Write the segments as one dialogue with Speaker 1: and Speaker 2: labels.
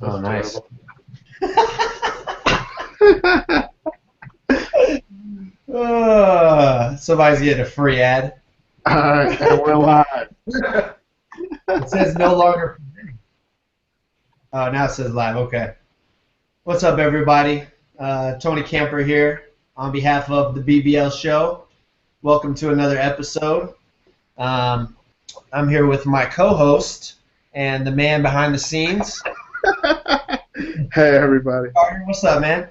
Speaker 1: Oh, nice. Somebody's getting a free ad.
Speaker 2: All right, and we're live.
Speaker 1: It says no longer. Oh, now it says live. Okay. What's up, everybody? Tony Camper here on behalf of the BBL Show. Welcome to another episode. I'm here with my co-host and the man behind the scenes.
Speaker 2: Hey, everybody.
Speaker 1: Carter, what's up, man?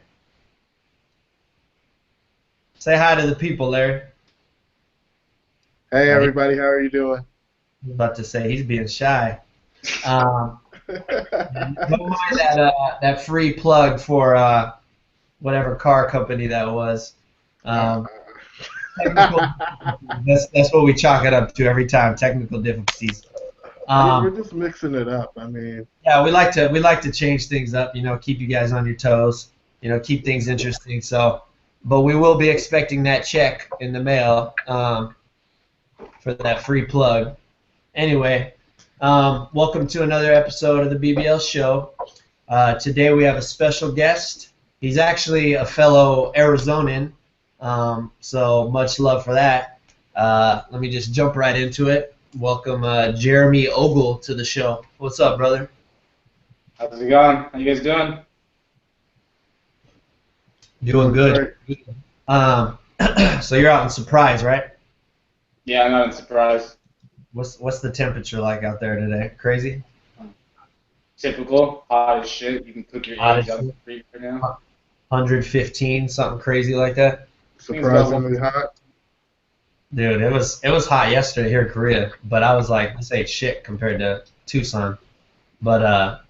Speaker 1: Say hi to the people, Larry.
Speaker 2: Hey, everybody. How are you doing?
Speaker 1: I was about to say he's being shy. Don't mind that free plug for whatever car company that was. Technical, that's what we chalk it up to every time. Technical difficulties.
Speaker 2: We're just mixing it up. I mean,
Speaker 1: yeah, we like to change things up. Keep you guys on your toes. Keep things interesting. So, but we will be expecting that check in the mail for that free plug. Anyway, welcome to another episode of the BBL Show. Today we have a special guest. He's actually a fellow Arizonan, so much love for that. Let me just jump right into it. Welcome Jeremy Ogle to the show. What's up, brother?
Speaker 3: How's it going? How you guys doing?
Speaker 1: Doing good. So you're out in Surprise, right?
Speaker 3: Yeah, I'm not in Surprise.
Speaker 1: What's the temperature like out there today? Crazy?
Speaker 3: Typical. Hot as shit. You can cook your eggs out in the street right now.
Speaker 1: 115, something crazy like that.
Speaker 2: surprisingly hot.
Speaker 1: Dude, it was hot yesterday here in Korea, but I was like, this ain't shit compared to Tucson. But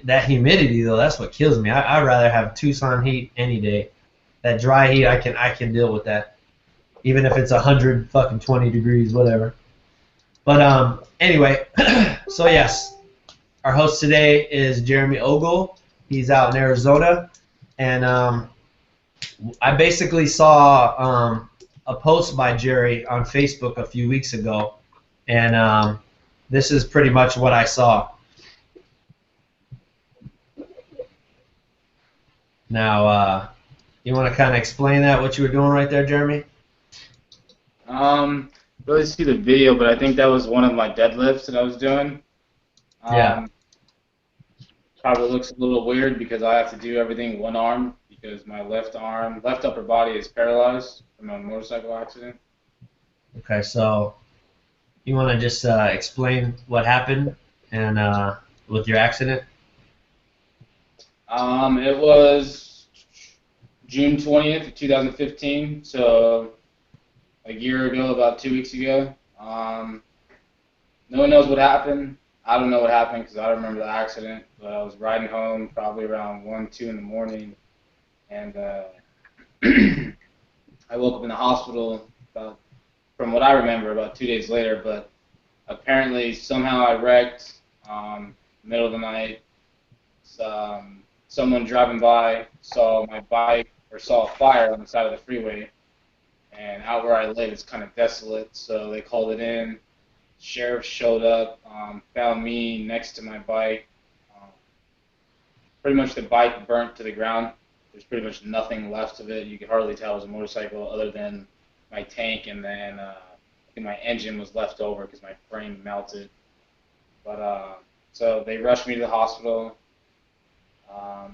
Speaker 1: that humidity though, that's what kills me. I'd rather have Tucson heat any day. That dry heat, I can deal with that, even if it's 120 degrees, whatever. But anyway, so yes, our host today is Jeremy Ogle. He's out in Arizona, and I basically saw a post by Jerry on Facebook a few weeks ago, and this is pretty much what I saw. Now, you want to kind of explain that, what you were doing right there, Jeremy?
Speaker 3: Really see the video, but I think that was one of my deadlifts that I was doing.
Speaker 1: Yeah.
Speaker 3: Probably looks a little weird because I have to do everything with one arm because my left upper body is paralyzed from a motorcycle accident.
Speaker 1: Okay, so you want to just explain what happened and with your accident?
Speaker 3: It was June 20th, 2015, so a year ago, about 2 weeks ago. No one knows what happened. I don't know what happened because I don't remember the accident, but I was riding home probably around 1, 2 in the morning, and I woke up in the hospital about, from what I remember, about 2 days later, but apparently somehow I wrecked, middle of the night. Someone driving by saw my bike or saw a fire on the side of the freeway, and out where I live it's kind of desolate, so they called it in. Sheriff showed up, found me next to my bike. Pretty much the bike burnt to the ground. There's pretty much nothing left of it. You could hardly tell it was a motorcycle other than my tank, and then I think my engine was left over because my frame melted. But so they rushed me to the hospital. I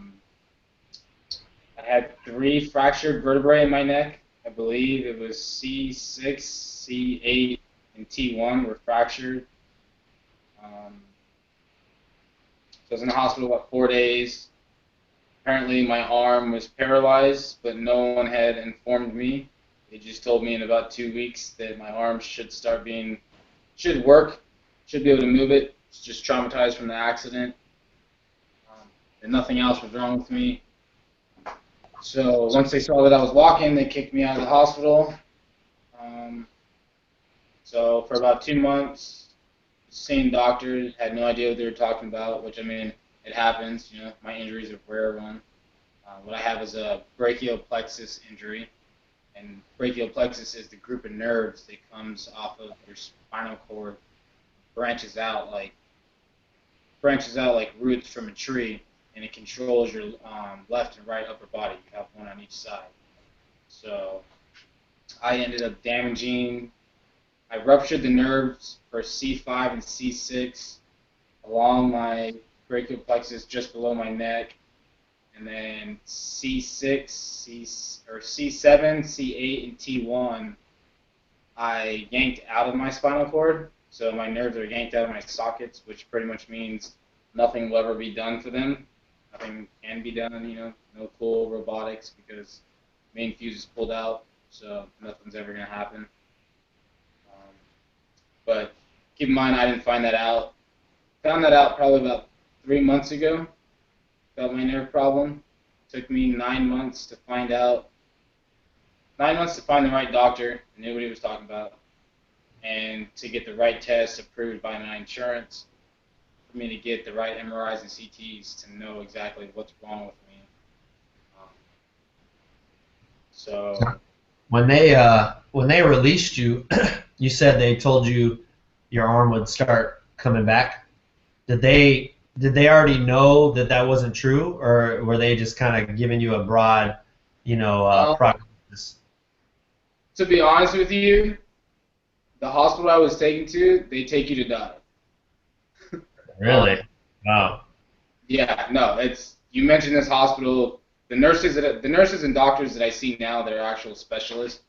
Speaker 3: had 3 fractured vertebrae in my neck. I believe it was C6, C8, and T1 were fractured. So I was in the hospital about 4 days. Apparently my arm was paralyzed, but no one had informed me. They just told me in about 2 weeks that my arm should work, should be able to move it. It's just traumatized from the accident. And nothing else was wrong with me. So once they saw that I was walking, they kicked me out of the hospital. So for about 2 months, seeing doctors, had no idea what they were talking about, which, I mean, it happens. My injury is a rare one. What I have is a brachial plexus injury, and brachial plexus is the group of nerves that comes off of your spinal cord, branches out like branches out like roots from a tree, and it controls your left and right upper body. You have one on each side. So I ended up I ruptured the nerves for C5 and C6 along my brachial plexus just below my neck, and then C6, C7, C8, and T1 I yanked out of my spinal cord. So my nerves are yanked out of my sockets, which pretty much means nothing will ever be done for them. Nothing can be done, no cool robotics because main fuse is pulled out, so nothing's ever going to happen. But keep in mind, I didn't find that out. Found that out probably about 3 months ago about my nerve problem. Took me 9 months to find out. 9 months to find the right doctor, knew what he was talking about, and to get the right tests approved by my insurance for me to get the right MRIs and CTs to know exactly what's wrong with me. So
Speaker 1: when they released you, you said they told you your arm would start coming back. Did they already know that that wasn't true, or were they just kind of giving you a broad, prognosis?
Speaker 3: To be honest with you, the hospital I was taken to, they take you to die.
Speaker 1: Really? Wow.
Speaker 3: Yeah, no, you mentioned this hospital. The nurses and doctors that I see now that are actual specialists,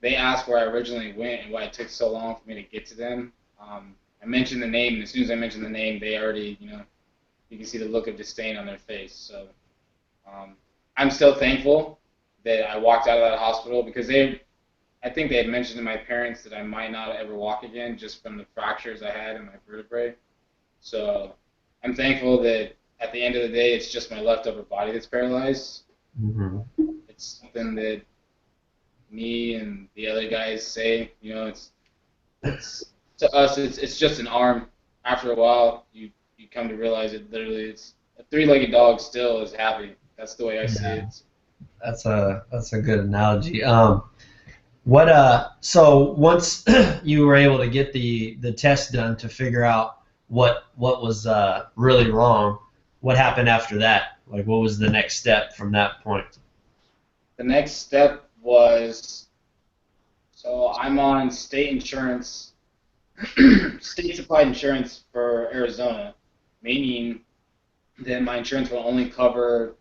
Speaker 3: they asked where I originally went and why it took so long for me to get to them. I mentioned the name, and as soon as I mentioned the name, they already, you can see the look of disdain on their face. So I'm still thankful that I walked out of that hospital because I think they had mentioned to my parents that I might not ever walk again just from the fractures I had in my vertebrae. So I'm thankful that at the end of the day, it's just my left upper body that's paralyzed.
Speaker 1: Mm-hmm.
Speaker 3: It's something that me and the other guys say, it's to us, it's just an arm. After a while, you come to realize it literally it's a three-legged dog still is happy. That's the way I see it.
Speaker 1: That's a good analogy. So once you were able to get the test done to figure out what was really wrong, what happened after that? Like, what was the next step from that point?
Speaker 3: The next step was, so I'm on state insurance, state supplied insurance for Arizona, meaning that my insurance will only cover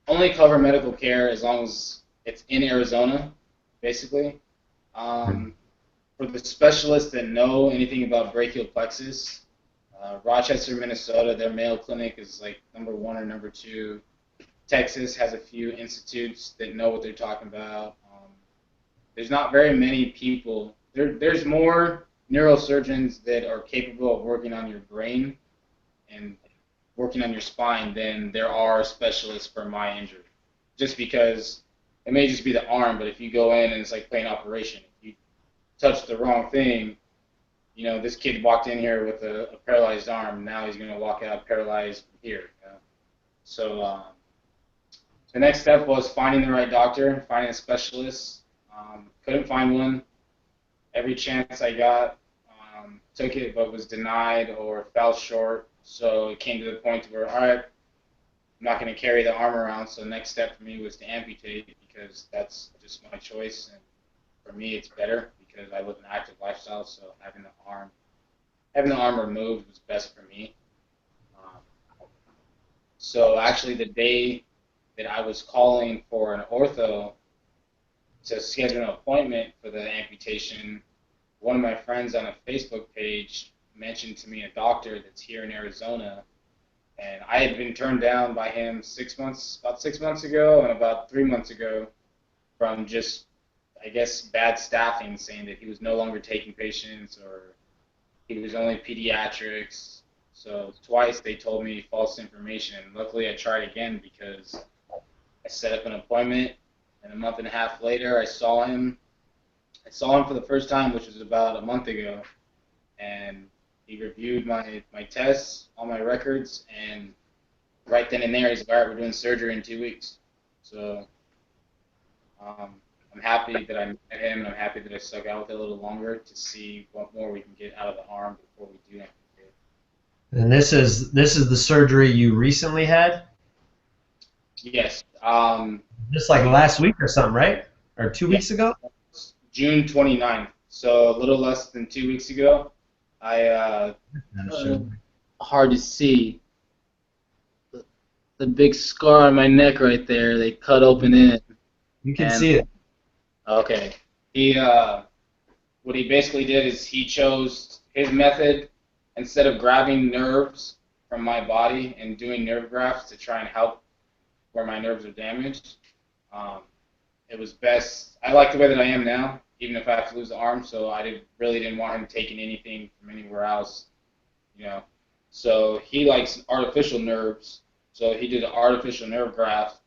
Speaker 3: medical care as long as it's in Arizona, basically. For the specialists that know anything about brachial plexus, Rochester, Minnesota, their Mayo Clinic is like number 1 or number 2. Texas has a few institutes that know what they're talking about. There's not very many people. There's more neurosurgeons that are capable of working on your brain and working on your spine than there are specialists for my injury. Just because it may just be the arm, but if you go in and it's like playing operation, if you touch the wrong thing, this kid walked in here with a paralyzed arm. Now he's going to walk out paralyzed from here. So the next step was finding the right doctor, finding a specialist. Couldn't find one. Every chance I got, took it, but was denied or fell short. So it came to the point where, all right, I'm not going to carry the arm around. So the next step for me was to amputate because that's just my choice. And for me, it's better because I live an active lifestyle. So having the arm removed was best for me. So actually, the day that I was calling for an ortho to schedule an appointment for the amputation, one of my friends on a Facebook page mentioned to me a doctor that's here in Arizona, and I had been turned down by him about 6 months ago and about 3 months ago from just, I guess, bad staffing, saying that he was no longer taking patients or he was only pediatrics. So twice they told me false information. Luckily, I tried again because I set up an appointment, and a month and a half later, I saw him. I saw him for the first time, which was about a month ago, and he reviewed my tests, all my records, and right then and there, he's like, all right, we're doing surgery in 2 weeks. So I'm happy that I met him, and I'm happy that I stuck out with it a little longer to see what more we can get out of the arm before we do amputate.
Speaker 1: And this is the surgery you recently had?
Speaker 3: Yes.
Speaker 1: Just like last week or something, right? Or 2 weeks
Speaker 3: Yes.
Speaker 1: ago?
Speaker 3: June 29th. So a little less than 2 weeks ago. I hard to see the big scar on my neck right there. They cut open in,
Speaker 1: You can
Speaker 3: and
Speaker 1: see it.
Speaker 3: okay. He what he basically did is he chose his method instead of grabbing nerves from my body and doing nerve grafts to try and help where my nerves are damaged. Um, it was best. I like the way that I am now, even if I have to lose the arm. So I really didn't want him taking anything from anywhere else, you know. So he likes artificial nerves. So he did an artificial nerve graft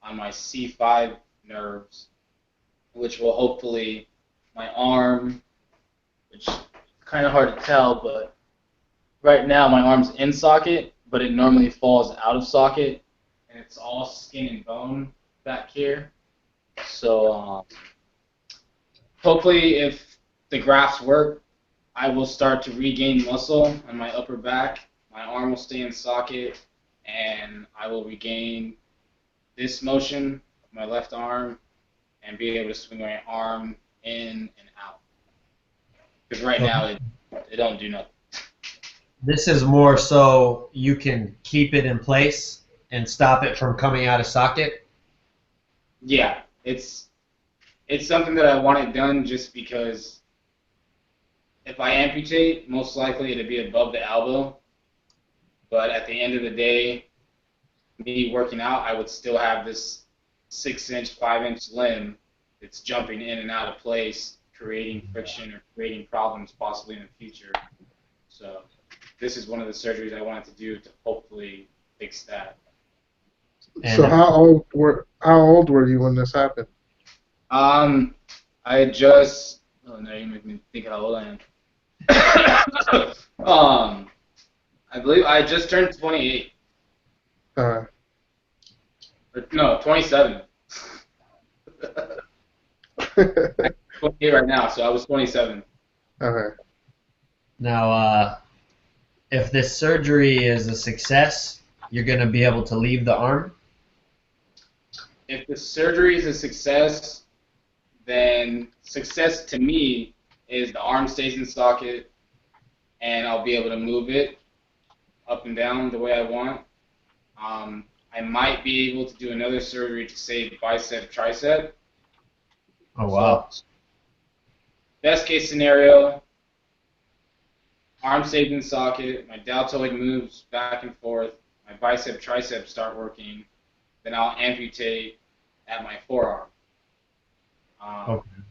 Speaker 3: on my C5 nerves, which will hopefully my arm, which is kind of hard to tell, but right now my arm's in socket, but it normally falls out of socket, and it's all skin and bone back here. So hopefully, if the grafts work, I will start to regain muscle on my upper back. My arm will stay in socket, and I will regain this motion of my left arm and be able to swing my arm in and out. Because right
Speaker 1: So
Speaker 3: now it don't do nothing.
Speaker 1: this is more so you can keep it in place and stop it from coming out of socket.
Speaker 3: Yeah, it's something that I wanted done just because if I amputate, most likely it'll be above the elbow. But at the end of the day, me working out, I would still have this 6-inch, 5-inch limb that's jumping in and out of place, creating friction or creating problems possibly in the future. So this is one of the surgeries I wanted to do to hopefully fix that.
Speaker 1: And
Speaker 2: So how old were you when this happened?
Speaker 3: I just oh no, you make me think how old I am. I believe I just turned 28.
Speaker 2: Uh,
Speaker 3: Or, no, 27. I'm 28 right now, so I was 27.
Speaker 2: okay.
Speaker 1: now, if this surgery is a success, you're going to be able to leave the arm.
Speaker 3: If the surgery is a success, then success to me is the arm stays in socket and I'll be able to move it up and down the way I want. I might be able to do another surgery to save bicep, tricep.
Speaker 1: Oh,
Speaker 3: So,
Speaker 1: wow.
Speaker 3: best case scenario, arm stays in socket, my deltoid moves back and forth, my bicep, tricep start working, then I'll amputate at my forearm. Um,
Speaker 1: Okay.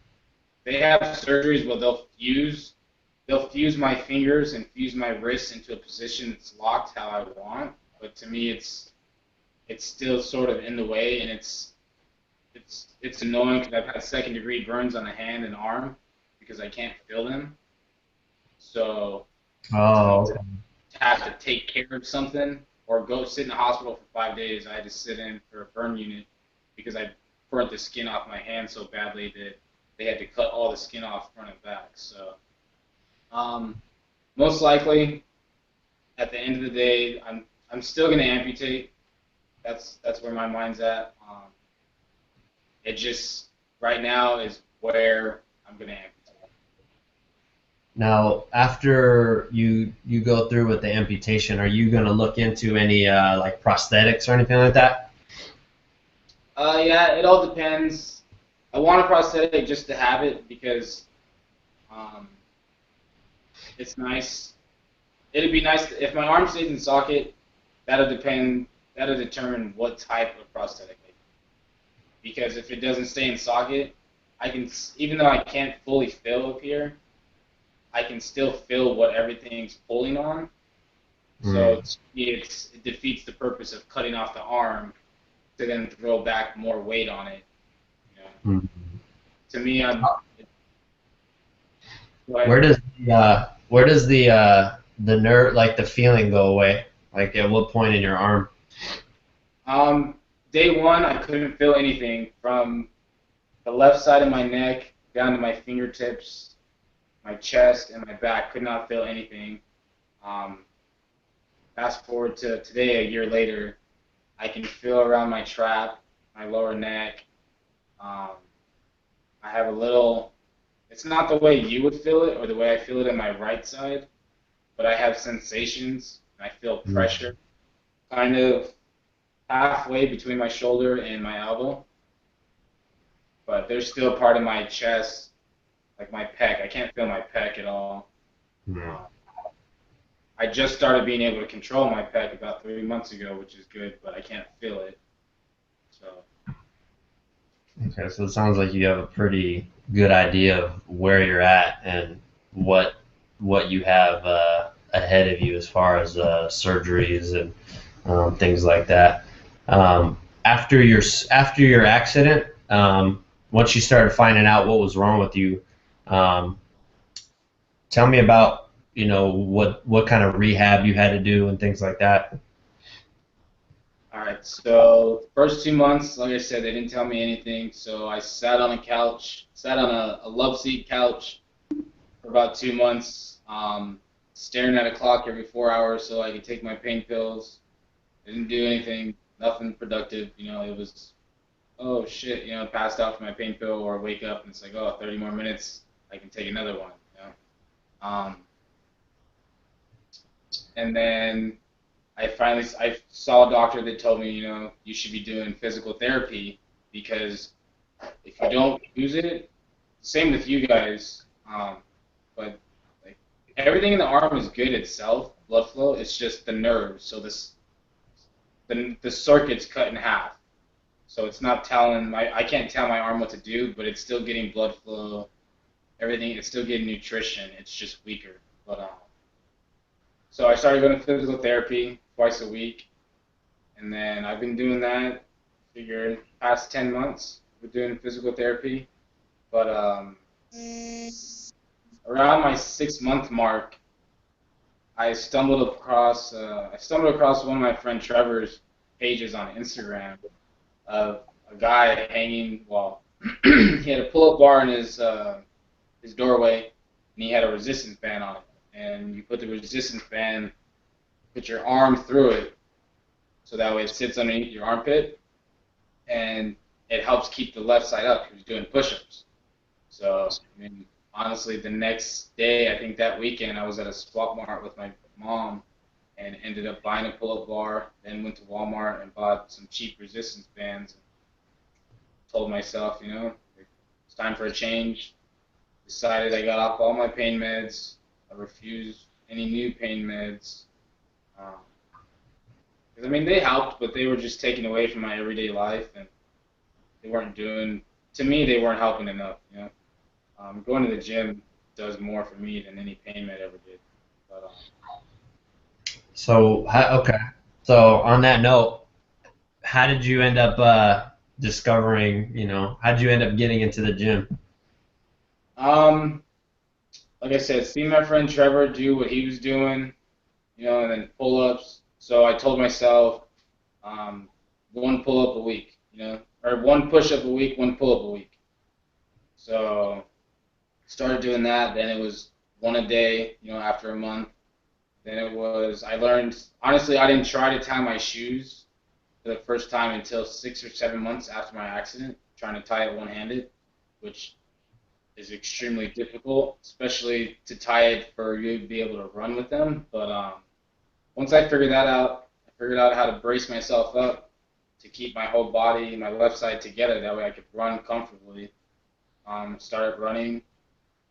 Speaker 3: they have surgeries where they'll fuse my fingers and fuse my wrists into a position that's locked how I want. But to me, it's still sort of in the way, and it's annoying because I've had second-degree burns on the hand and arm because I can't feel them. So to me,
Speaker 1: Oh,
Speaker 3: to
Speaker 1: okay.
Speaker 3: have to take care of something or go sit in the hospital for 5 days, I had to sit in for a burn unit because I burnt the skin off my hand so badly that they had to cut all the skin off front and back. So most likely, at the end of the day, I'm still gonna amputate. That's where my mind's at. It just right now is where I'm gonna amputate.
Speaker 1: Now, after you go through with the amputation, are you going to look into any like prosthetics or anything like that?
Speaker 3: Yeah, it all depends. I want a prosthetic just to have it because um, it's nice. It'd be nice if my arm stays in socket. That'll depend. That'll determine what type of prosthetic I do. Because if it doesn't stay in socket, I can even though I can't fully feel up here, I can still feel what everything's pulling on. So
Speaker 1: Mm.
Speaker 3: it defeats the purpose of cutting off the arm to then throw back more weight on it. You know,
Speaker 1: Mm.
Speaker 3: to me, go
Speaker 1: Where
Speaker 3: ahead.
Speaker 1: does the nerve, like the feeling, go away? Like at what point in your arm?
Speaker 3: Day one, I couldn't feel anything from the left side of my neck down to my fingertips, my chest, and my back. Could not feel anything. Um, fast forward to today, a year later, I can feel around my trap, my lower neck. Um, I have a little. It's not the way you would feel it or the way I feel it in my right side, but I have sensations. And I feel
Speaker 1: Mm.
Speaker 3: pressure, kind of halfway between my shoulder and my elbow. But there's still part of my chest, like my pec. I can't feel my pec at all.
Speaker 1: Mm.
Speaker 3: Um, I just started being able to control my pec about 3 months ago, which is good, but I can't feel it. So
Speaker 1: Okay, so it sounds like you have a pretty good idea of where you're at and what you have ahead of you as far as surgeries and things like that. After your accident, once you started finding out what was wrong with you, um, tell me about what kind of rehab you had to do and things like that.
Speaker 3: all right, so first 2 months, like I said, they didn't tell me anything. So I sat on a couch, sat on a love seat couch for about 2 months, staring at a clock every 4 hours so I could take my pain pills. I didn't do anything, nothing productive. It was, oh shit, passed out from my pain pill or wake up and it's like, oh, 30 more minutes, I can take another one. And then I saw a doctor that told me, you should be doing physical therapy because if you don't use it, same with you guys, but like everything in the arm is good itself, blood flow. It's just the nerves. So the circuit's cut in half. So it's not telling I can't tell my arm what to do, but it's still getting blood flow. Everything, it's still getting nutrition. It's just weaker. But so I started going to physical therapy twice a week. And then I've been doing that, figured past 10 months with doing physical therapy. But around my 6 month mark, I stumbled across one of my friend Trevor's pages on Instagram of a guy hanging. Well, he had a pull-up bar in his doorway, and he had a resistance band on it. And you put the resistance band, put your arm through it, so that way it sits underneath your armpit, and it helps keep the left side up. He was doing push-ups. So, I mean, honestly, the next day, I think that weekend, I was at a Swap Mart with my mom and ended up buying a pull-up bar, then went to Walmart and bought some cheap resistance bands and told myself, it's time for a change. Decided I got off all my pain meds. I refused any new pain meds. Um, 'Cause, I mean, they helped, but they were just taken away from my everyday life, and they weren't doing, to me, they weren't helping enough. Going to the gym does more for me than any pain med ever did. But
Speaker 1: Okay. So on that note, how did you end up discovering, how did you end up getting into the gym?
Speaker 3: like I said, seeing my friend Trevor do what he was doing, and then pull-ups. So I told myself, one pull-up a week, or one push-up a week, one pull-up a week. So started doing that. Then it was one a day, after a month. Then I learned, honestly, I didn't try to tie my shoes for the first time until 6 or 7 months after my accident, trying to tie it one-handed, which is extremely difficult, especially to tie it for you to be able to run with them. But once I figured that out, I figured out how to brace myself up to keep my whole body, my left side together. That way I could run comfortably. Started running.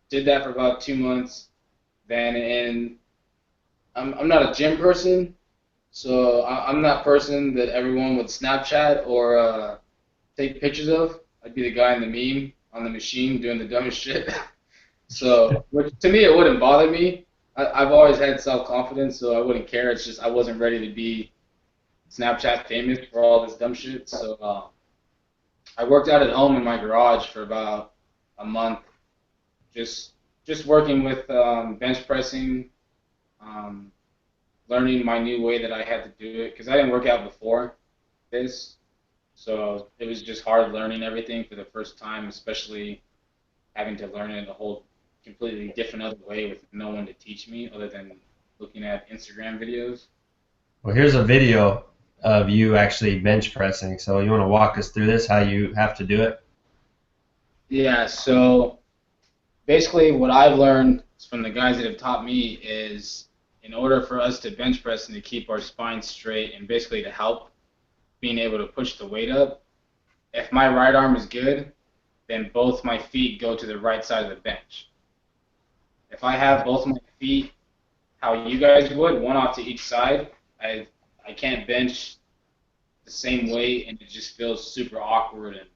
Speaker 3: Did that for about 2 months. Then I'm not a gym person, so I'm that person that everyone would Snapchat or take pictures of. I'd be the guy in the meme on the machine doing the dumbest shit. So, which to me it wouldn't bother me. I've always had self-confidence, so I wouldn't care. It's just I wasn't ready to be Snapchat famous for all this dumb shit. So I worked out at home in my garage for about a month, just just working with bench pressing, um, learning my new way that I had to do it because I didn't work out before this. So it was just hard learning everything for the first time, especially having to learn it a whole completely different other way with no one to teach me other than looking at Instagram videos.
Speaker 1: Well, here's a video of you actually bench pressing. So you want to walk us through this, how you have to do it?
Speaker 3: Yeah, so basically what I've learned from the guys that have taught me is in order for us to bench press and to keep our spine straight and basically to help being able to push the weight up, if my right arm is good, then both my feet go to the right side of the bench. If I have both my feet how you guys would, one off to each side, I can't bench the same weight and it just feels super awkward and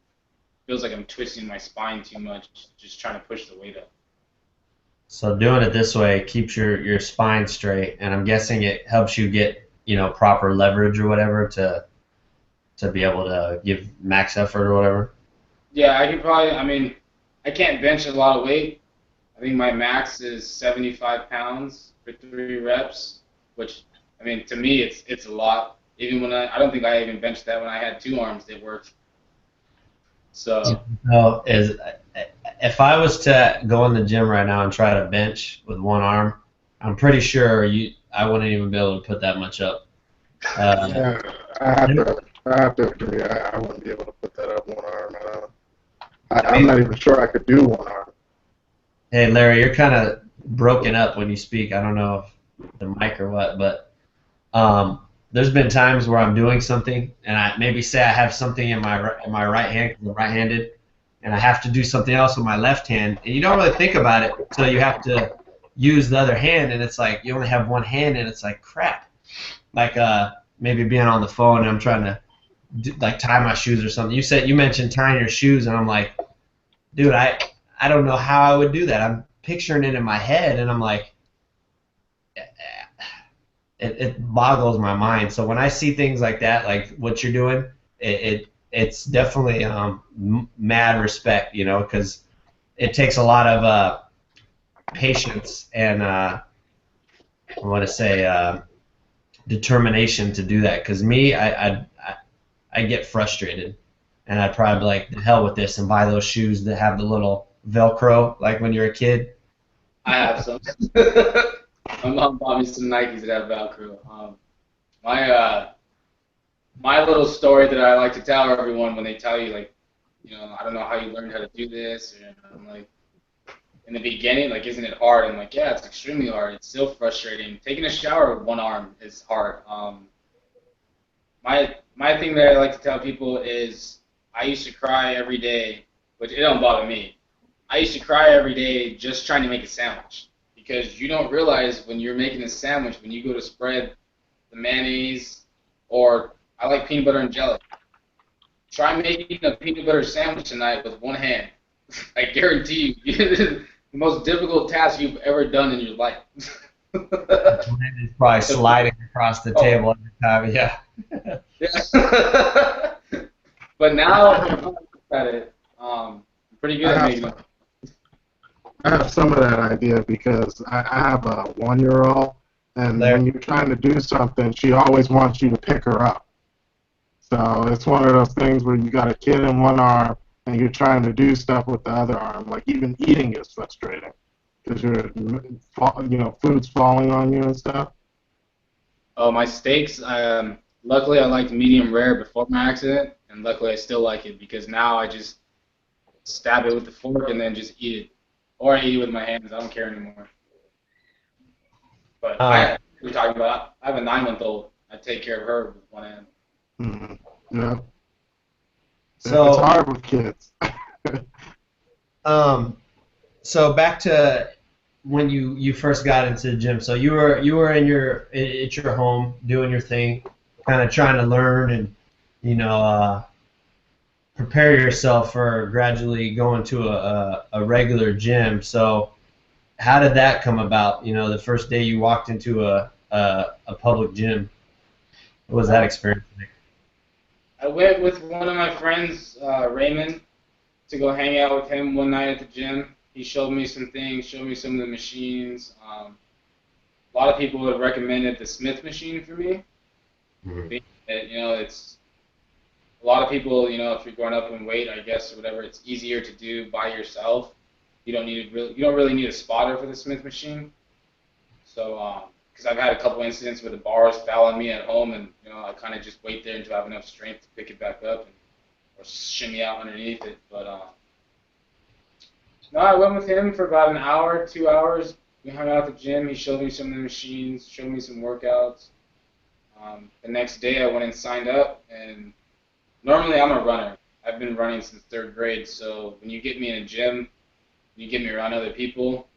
Speaker 3: feels like I'm twisting my spine too much just trying to push the weight up.
Speaker 1: So doing it this way keeps your spine straight, and I'm guessing it helps you get, proper leverage or whatever to be able to give max effort or whatever.
Speaker 3: Yeah, I can probably, I mean, I can't bench a lot of weight. I think my max is 75 pounds for 3 reps, which, I mean, to me, it's a lot. Even when I don't think I even benched that when I had 2 arms that worked. So,
Speaker 1: No, if I was to go in the gym right now and try to bench with one arm, I'm pretty sure I wouldn't even be able to put that much up.
Speaker 2: Yeah, I have to agree. I wouldn't be able to put that up one arm. I'm not even sure I could do one arm.
Speaker 1: Hey, Larry, you're kind of broken up when you speak. I don't know if the mic or what, but there's been times where I'm doing something, and I maybe say I have something in my right hand because I'm right-handed, and I have to do something else with my left hand, and you don't really think about it until you have to use the other hand, and it's like you only have one hand, and it's like crap. Like maybe being on the phone and I'm trying to like tie my shoes or something. You mentioned tying your shoes, and I'm like, dude, I don't know how I would do that. I'm picturing it in my head, and I'm like, it boggles my mind. So when I see things like that, like what you're doing, it's definitely mad respect, because it takes a lot of patience and I want to say determination to do that. Because me, I get frustrated, and I'd probably be like, the hell with this, and buy those shoes that have the little Velcro, like when you're a kid.
Speaker 3: I have some. My mom bought me some Nikes that have Velcro. My my little story that I like to tell everyone when they tell you, like, I don't know how you learned how to do this. And I'm like, in the beginning, like, isn't it hard? I'm like, yeah, it's extremely hard. It's still frustrating. Taking a shower with one arm is hard. My thing that I like to tell people is I used to cry every day, which it don't bother me. I used to cry every day just trying to make a sandwich because you don't realize when you're making a sandwich, when you go to spread the mayonnaise, or I like peanut butter and jelly. Try making a peanut butter sandwich tonight with one hand. I guarantee you, the most difficult task you've ever done in your life.
Speaker 1: It's probably sliding across the table every time, yeah.
Speaker 3: Yeah. But now I'm looking at it, I'm pretty good at making it.
Speaker 2: I have some of that idea because I have a 1-year-old, and when you're trying to do something, she always wants you to pick her up. So it's one of those things where you got a kid in one arm and you're trying to do stuff with the other arm. Like even eating is frustrating because food's falling on you and stuff.
Speaker 3: Oh, my steaks. Luckily, I liked medium rare before my accident, and luckily I still like it because now I just stab it with the fork and then just eat it, or I eat it with my hands. I don't care anymore. But we're talking about. I have a 9-month-old. I take care of her with one hand.
Speaker 2: Mm-hmm. Yeah.
Speaker 1: So
Speaker 2: it's hard with kids.
Speaker 1: So back to when you first got into the gym. So you were at your home doing your thing, kind of trying to learn and prepare yourself for gradually going to a regular gym. So how did that come about? The first day you walked into a public gym. What was that experience like?
Speaker 3: I went with one of my friends, Raymond, to go hang out with him one night at the gym. He showed me some things, showed me some of the machines. A lot of people have recommended the Smith machine for me.
Speaker 1: Mm-hmm.
Speaker 3: It's a lot of people, if you're going up in weight, I guess, or whatever, it's easier to do by yourself. You don't really need a spotter for the Smith machine. So because I've had a couple incidents where the bars foul on me at home, and I kind of just wait there until I have enough strength to pick it back up or shimmy out underneath it. But no, I went with him for about an hour, 2 hours. We hung out at the gym. He showed me some of the machines, showed me some workouts. The next day, I went and signed up. And normally, I'm a runner. I've been running since 3rd grade. So when you get me in a gym, you get me around other people,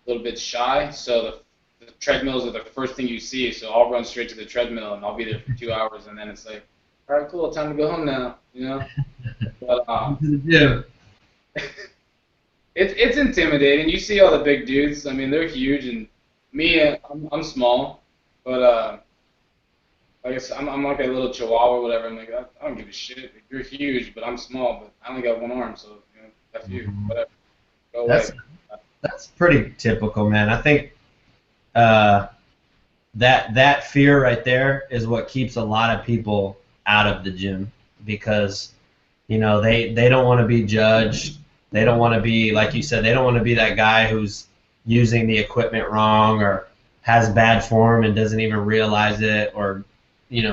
Speaker 3: a little bit shy. So the treadmills are the first thing you see. So I'll run straight to the treadmill, and I'll be there for 2 hours. And then it's like, all right, cool, time to go home now. But
Speaker 1: To the gym.
Speaker 3: it's intimidating. You see all the big dudes. I mean, they're huge, and me, I'm small, but I guess I'm like a little chihuahua or whatever. I'm like, I don't give a shit. You're huge, but I'm small, but I only got one arm, so that's you. Whatever. Go away.
Speaker 1: That's pretty typical, man. I think that fear right there is what keeps a lot of people out of the gym, because they don't want to be judged. They don't want to be, like you said, they don't want to be that guy who's using the equipment wrong or has bad form and doesn't even realize it, or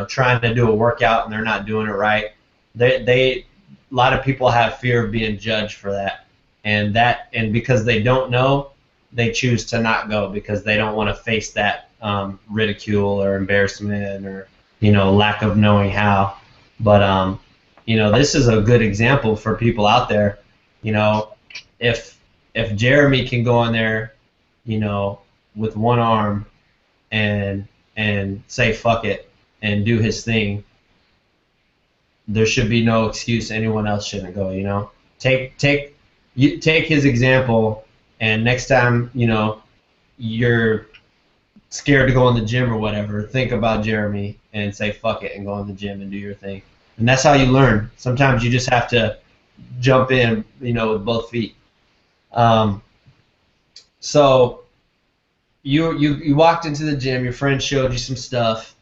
Speaker 1: trying to do a workout and they're not doing it right. A lot of people have fear of being judged for that, and because they don't know, they choose to not go because they don't want to face that ridicule or embarrassment or lack of knowing how. But this is a good example for people out there. If Jeremy can go in there, with one arm and say fuck it and do his thing, there should be no excuse anyone else shouldn't go. Take his example, and next time you're scared to go in the gym or whatever, think about Jeremy and say fuck it and go in the gym and do your thing. And that's how you learn. Sometimes you just have to jump in, with both feet. So you walked into the gym. Your friend showed you some stuff.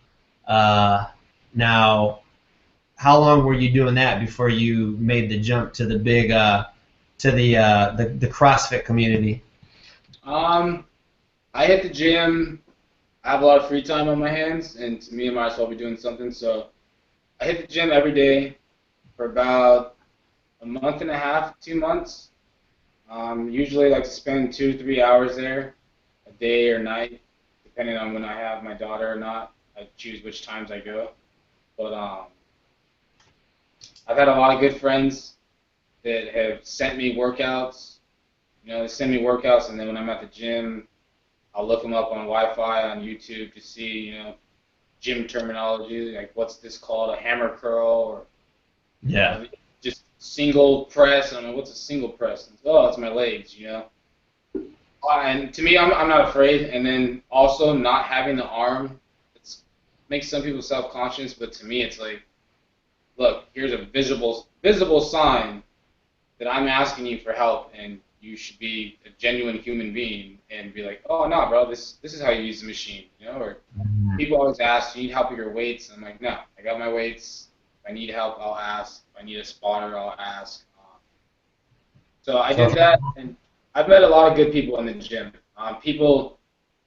Speaker 1: Now, how long were you doing that before you made the jump to the big the CrossFit community?
Speaker 3: I hit the gym. I have a lot of free time on my hands, and to me, I might as well be doing something. So I hit the gym every day for about a month and a half, 2 months. Usually like to spend 2 to 3 hours there, a day or night, depending on when I have my daughter or not. I choose which times I go. But I've had a lot of good friends that have sent me workouts. They send me workouts, and then when I'm at the gym, I'll look them up on Wi-Fi on YouTube to see, gym terminology, like what's this called, a hammer curl, or just single press. I don't know, what's a single press? It's my legs, And to me, I'm not afraid. And then also not having the arm, makes some people self-conscious, but to me it's like, look, here's a visible sign that I'm asking you for help, and you should be a genuine human being and be like, oh no, bro, this is how you use the machine, Or people always ask, do you need help with your weights? And I'm like, no, I got my weights. If I need help, I'll ask. If I need a spotter, I'll ask. So I did that, and I've met a lot of good people in the gym. People,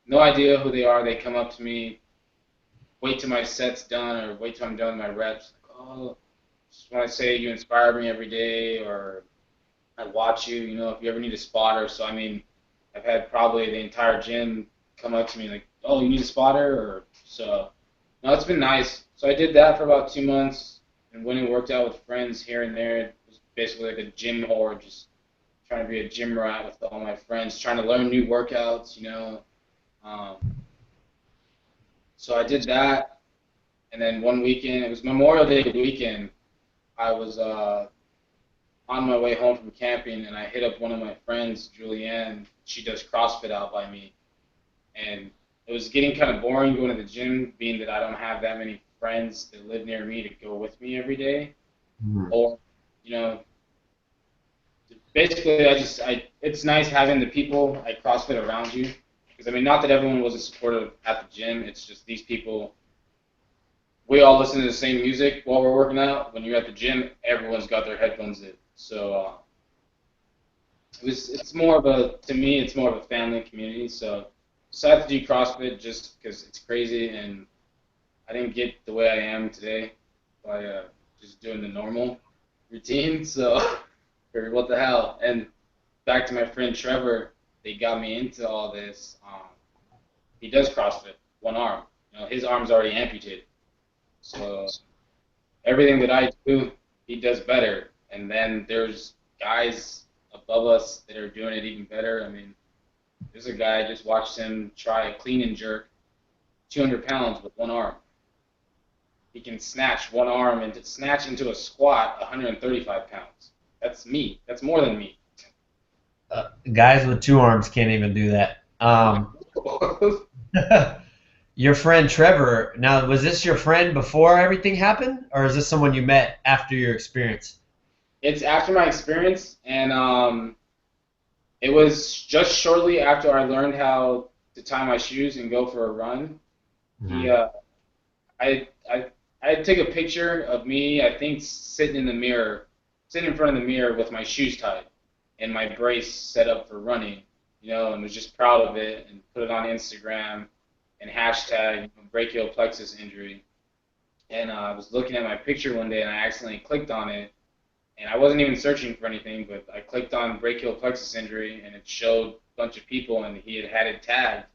Speaker 3: no idea who they are. They come up to me, wait till my set's done, or wait till I'm done with my reps. Like, oh, just want to say you inspire me every day, or I watch you, if you ever need a spotter. So, I mean, I've had probably the entire gym come up to me like, oh, you need a spotter? So, no, it's been nice. So I did that for about 2 months, and went and worked out with friends here and there. It was basically like a gym whore, just trying to be a gym rat with all my friends, trying to learn new workouts, So I did that, and then one weekend, it was Memorial Day weekend, I was on my way home from camping, and I hit up one of my friends, Julianne. She does CrossFit out by me, and it was getting kind of boring going to the gym, being that I don't have that many friends that live near me to go with me every day. Or, basically it's nice having the people at CrossFit around you, because I mean, not that everyone wasn't supportive at the gym, it's just these people, we all listen to the same music while we're working out. When you're at the gym, everyone's got their headphones in. So to me, it's more of a family community. So decided to do CrossFit just because it's crazy, and I didn't get the way I am today by just doing the normal routine. So, figured, what the hell? And back to my friend Trevor, they got me into all this. He does CrossFit, one arm. You know, his arm's already amputated. So everything that I do, he does better. And then there's guys above us that are doing it even better. I mean, there's a guy, I just watched him try a clean and jerk 200 pounds with one arm. He can snatch one arm and snatch into a squat 135 pounds. That's me. That's more than me.
Speaker 1: Guys with two arms can't even do that. Your friend Trevor, now, was this your friend before everything happened, or is this someone you met after your experience?
Speaker 3: It's after my experience, and it was just shortly after I learned how to tie my shoes and go for a run.
Speaker 1: Mm-hmm.
Speaker 3: I took a picture of me, I think, sitting in front of the mirror with my shoes tied and my brace set up for running, you know, and was just proud of it and put it on Instagram and hashtag brachial plexus injury. And I was looking at my picture one day and I accidentally clicked on it, and I wasn't even searching for anything, but I clicked on brachial plexus injury and it showed a bunch of people, and he had it tagged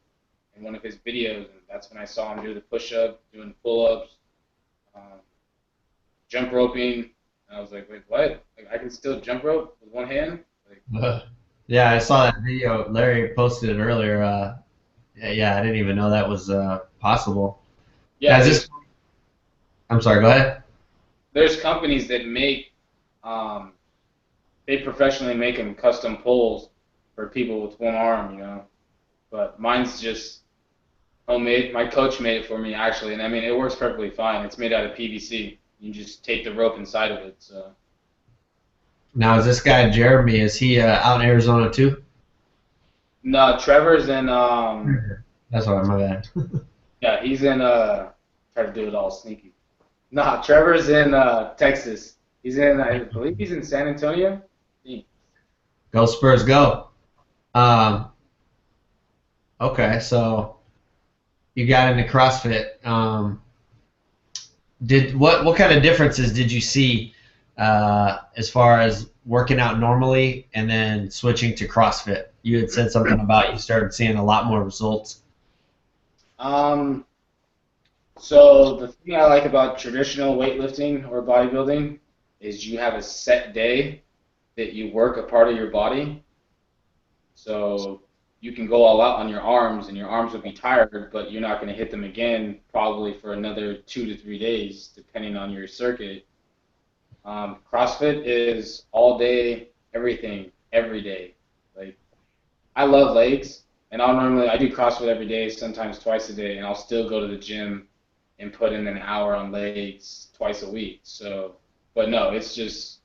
Speaker 3: in one of his videos, and that's when I saw him do the push-up, doing pull-ups, jump roping, and I was like, wait, what? Like, I can still jump rope with one hand? Like,
Speaker 1: Yeah, I saw that video. Larry posted it earlier. Yeah, I didn't even know that was possible.
Speaker 3: yeah,
Speaker 1: I'm sorry, go ahead.
Speaker 3: there's companies that make, they professionally make them custom pulls for people with one arm, you know. But mine's just homemade. My coach made it for me, actually, and I mean, it works perfectly fine. It's made out of PVC. You just take the rope inside of it. So.
Speaker 1: Now, is this guy Jeremy? Is he out in Arizona too?
Speaker 3: No, Trevor's in.
Speaker 1: That's what my bad.
Speaker 3: Yeah, he's in. Try to do it all sneaky. Nah, Trevor's in Texas. He's in. I believe he's in San Antonio.
Speaker 1: Go Spurs, go. Okay, so you got into CrossFit. What kind of differences did you see as far as working out normally and then switching to CrossFit? You had said something about you started seeing a lot more results.
Speaker 3: So the thing I like about traditional weightlifting or bodybuilding is you have a set day that you work a part of your body. So you can go all out on your arms, and your arms will be tired, but you're not going to hit them again probably for another 2 to 3 days, depending on your circuit. CrossFit is all day, everything, every day. Like, I love legs, and I do CrossFit every day, sometimes twice a day, and I'll still go to the gym and put in an hour on legs twice a week. So, but no, it's just,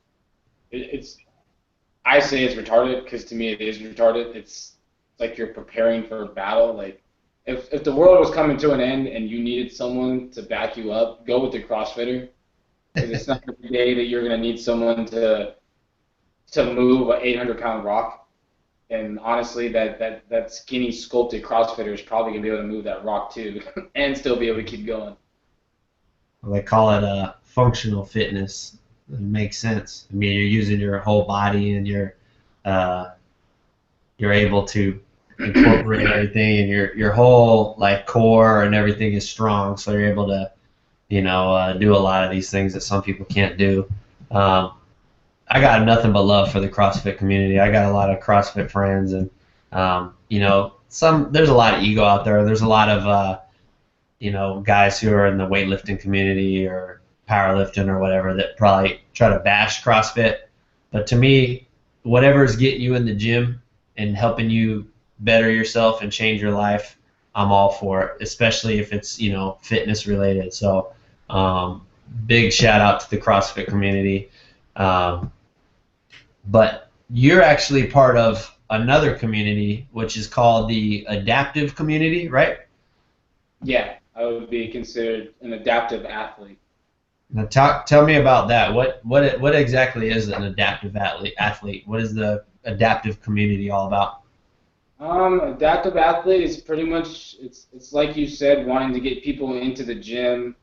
Speaker 3: I say it's retarded because to me it is retarded. It's like you're preparing for a battle. Like, if the world was coming to an end and you needed someone to back you up, go with the CrossFitter. Because it's not every day that you're going to need someone to move an 800-pound rock. And honestly, that skinny, sculpted CrossFitter is probably going to be able to move that rock too and still be able to keep going.
Speaker 1: Well, they call it functional fitness. It makes sense. I mean, you're using your whole body, and you're able to incorporate everything, and your whole like core and everything is strong, so you're able to do a lot of these things that some people can't do. I got nothing but love for the CrossFit community. I got a lot of CrossFit friends, and there's a lot of ego out there. There's a lot of guys who are in the weightlifting community or powerlifting or whatever that probably try to bash CrossFit. But to me, whatever is getting you in the gym and helping you better yourself and change your life, I'm all for it, especially if it's fitness related. So big shout out to the CrossFit community. But you're actually part of another community, which is called the adaptive community, right?
Speaker 3: Yeah, I would be considered an adaptive athlete.
Speaker 1: Now tell me about that. What exactly is an adaptive athlete? What is the adaptive community all about?
Speaker 3: Adaptive athlete is pretty much it's like you said, wanting to get people into the gym.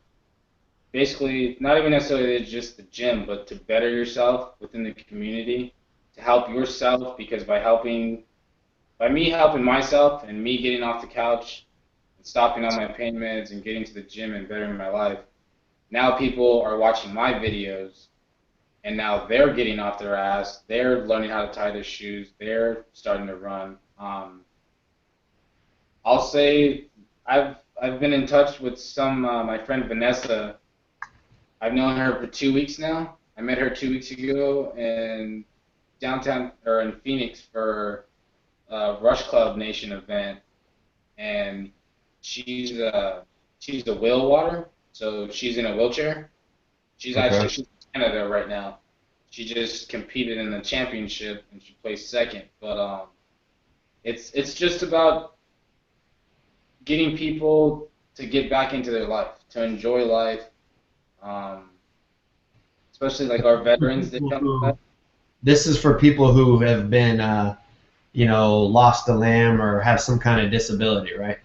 Speaker 3: Basically, not even necessarily just the gym, but to better yourself within the community, to help yourself because by me helping myself and me getting off the couch and stopping on my pain meds and getting to the gym and bettering my life, now people are watching my videos and now they're getting off their ass. They're learning how to tie their shoes. They're starting to run. I'll say I've been in touch with some my friend Vanessa. I've known her for 2 weeks now. I met her 2 weeks ago in downtown or in Phoenix for a Rush Club Nation event, and she's a wheel water, so she's in a wheelchair.
Speaker 1: Okay.
Speaker 3: She's in Canada right now. She just competed in the championship and she placed second. But it's just about getting people to get back into their life, to enjoy life. Um, Especially like our veterans that come back.
Speaker 1: This is for people who have been, lost a limb or have some kind of disability, right?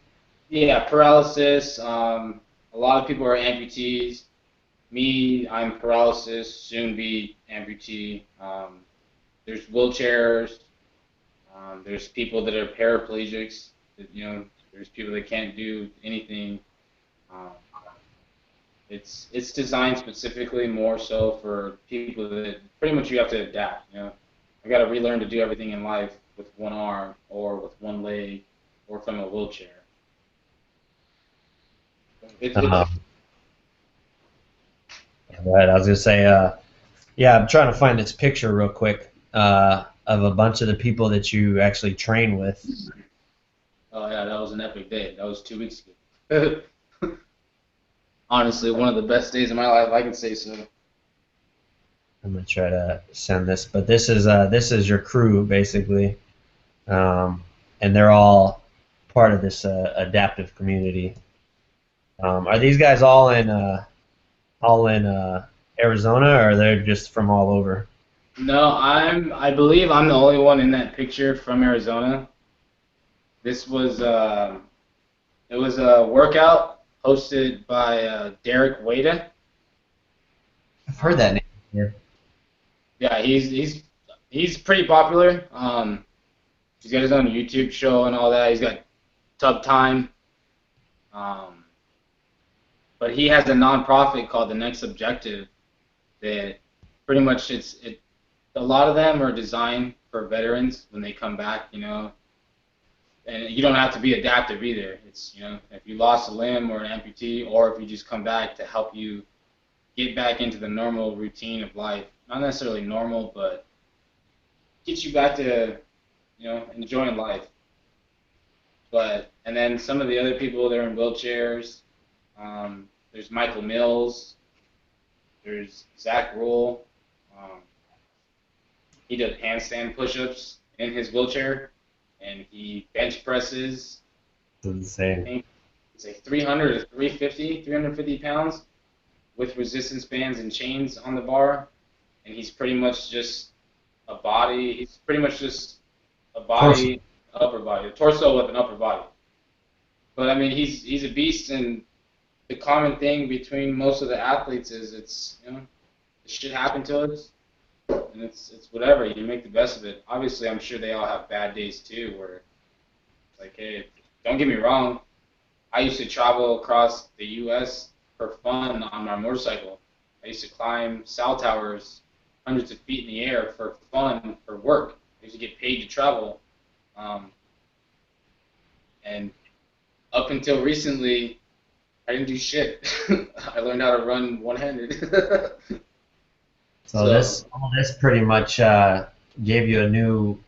Speaker 3: Yeah, paralysis. A lot of people are amputees. Me, I'm paralysis, soon be amputee. There's wheelchairs. There's people that are paraplegics. There's people that can't do anything. Um, it's designed specifically more so for people that pretty much you have to adapt. I got to relearn to do everything in life with one arm or with one leg or from a wheelchair. It's
Speaker 1: Um, right. I was gonna say, yeah, I'm trying to find this picture real quick of a bunch of the people that you actually train with.
Speaker 3: Oh yeah, that was an epic day. That was 2 weeks ago. Honestly, one of the best days of my life, I can say so.
Speaker 1: I'm gonna try to send this, but this is your crew basically, and they're all part of this adaptive community. Are these guys all in Arizona, or they're just from all over?
Speaker 3: No, I believe I'm the only one in that picture from Arizona. This was it was a workout hosted by Derek Wada.
Speaker 1: I've heard that
Speaker 3: Um,
Speaker 1: name before.
Speaker 3: yeah, he's pretty popular. He's got his own YouTube show and all that. He's got Tub Time. Um, but he has a nonprofit called The Next Objective that pretty much a lot of them are designed for veterans when they come back. And you don't have to be adaptive either. It's if you lost a limb or an amputee, or if you just come back to help you get back into the normal routine of life. Not necessarily normal, but get you back to enjoying life. And then some of the other people that are in wheelchairs. There's Michael Mills. There's Zach Rule. Um, he does handstand push-ups in his wheelchair, and he bench presses.
Speaker 1: It's
Speaker 3: I
Speaker 1: insane.
Speaker 3: think it's like 300 or 350 pounds with resistance bands and chains on the bar, and he's pretty much just a body. He's pretty much just a
Speaker 1: Torso.
Speaker 3: body, upper body, a torso with an upper body. But I mean, he's a beast, and the common thing between most of the athletes is this shit happened to us, and it's whatever. You make the best of it. Obviously, I'm sure they all have bad days too, where it's like, hey, don't get me wrong. I used to travel across the U.S. for fun on my motorcycle. I used to climb cell towers hundreds of feet in the air for fun, for work. I used to get paid to travel. And up until recently, I didn't do shit. I learned how to run one-handed.
Speaker 1: So
Speaker 3: So,
Speaker 1: all this pretty much gave you a new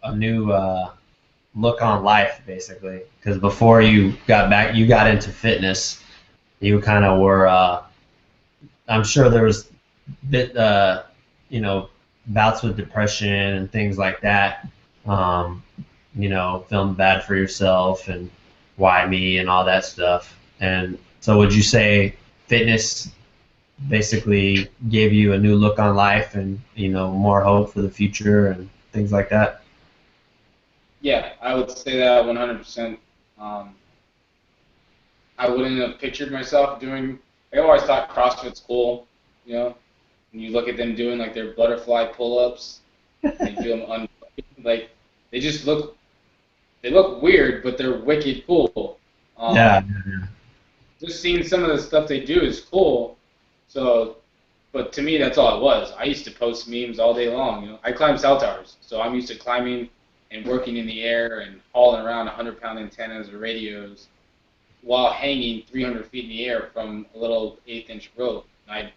Speaker 1: look on life, basically. Because before you got into fitness, you kind of were. I'm sure there was bit, bouts with depression and things like that. Um, feeling bad for yourself and why me and all that stuff. And so, would you say fitness basically gave you a new look on life and more hope for the future and things like that?
Speaker 3: Yeah, I would say that 100%. Um, I wouldn't have pictured myself doing. I always thought CrossFit's cool, you know. When you look at them doing like their butterfly pull-ups, and they do them like they just look weird, but they're wicked cool.
Speaker 1: Yeah.
Speaker 3: Just seeing some of the stuff they do is cool. So, but to me, that's all it was. I used to post memes all day long. You know, I climb cell towers, so I'm used to climbing and working in the air and hauling around 100-pound antennas or radios while hanging 300 feet in the air from a little 1/8-inch rope. And I,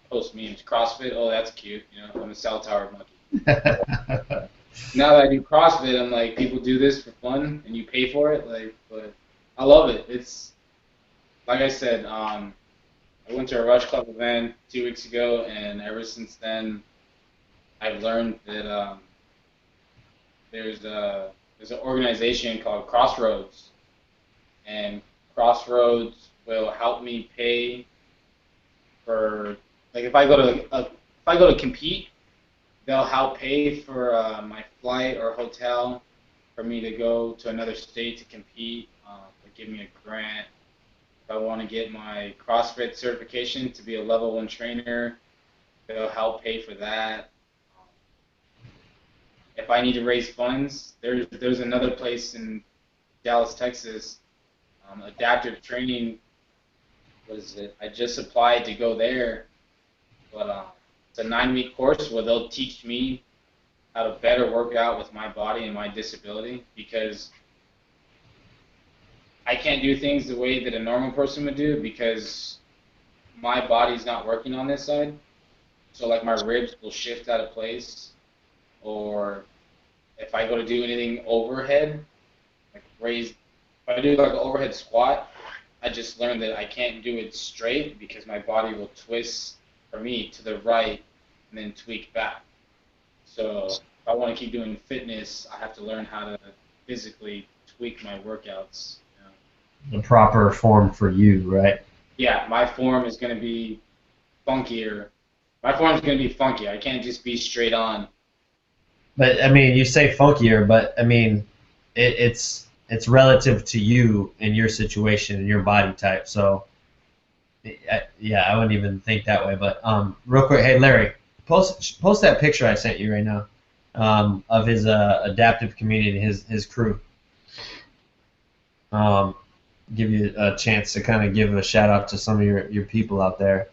Speaker 3: post memes. CrossFit, oh, that's cute. I'm a cell tower monkey. Now that I do CrossFit, I'm like, people do this for fun, and you pay for it. Like, but I love it. It's like I said. I went to a Rush Club event 2 weeks ago, and ever since then, I've learned that there's an organization called Crossroads, and Crossroads will help me pay for, like, if I go to compete, they'll help pay for my flight or hotel for me to go to another state to compete. They give me a grant. If I want to get my CrossFit certification to be a level 1 trainer, they'll help pay for that. If I need to raise funds, there's another place in Dallas, Texas, Adaptive Training. What is it? I just applied to go there, but it's a 9-week course where they'll teach me how to better work out with my body and my disability, because I can't do things the way that a normal person would do because my body's not working on this side. So like my ribs will shift out of place, or if I go to do anything overhead, like if I do like an overhead squat, I just learned that I can't do it straight because my body will twist for me to the right and then tweak back. So if I want to keep doing fitness, I have to learn how to physically tweak my workouts.
Speaker 1: The proper form for you, right?
Speaker 3: Yeah, my form is going to be funkier. My form is going to be funky. I can't just be straight on.
Speaker 1: But I mean, you say funkier, but I mean, it's relative to you and your situation and your body type. So, yeah, I wouldn't even think that way. But real quick, hey Larry, post that picture I sent you right now of his adaptive community, his crew. Give you a chance to kind of give a shout out to some of your people out there.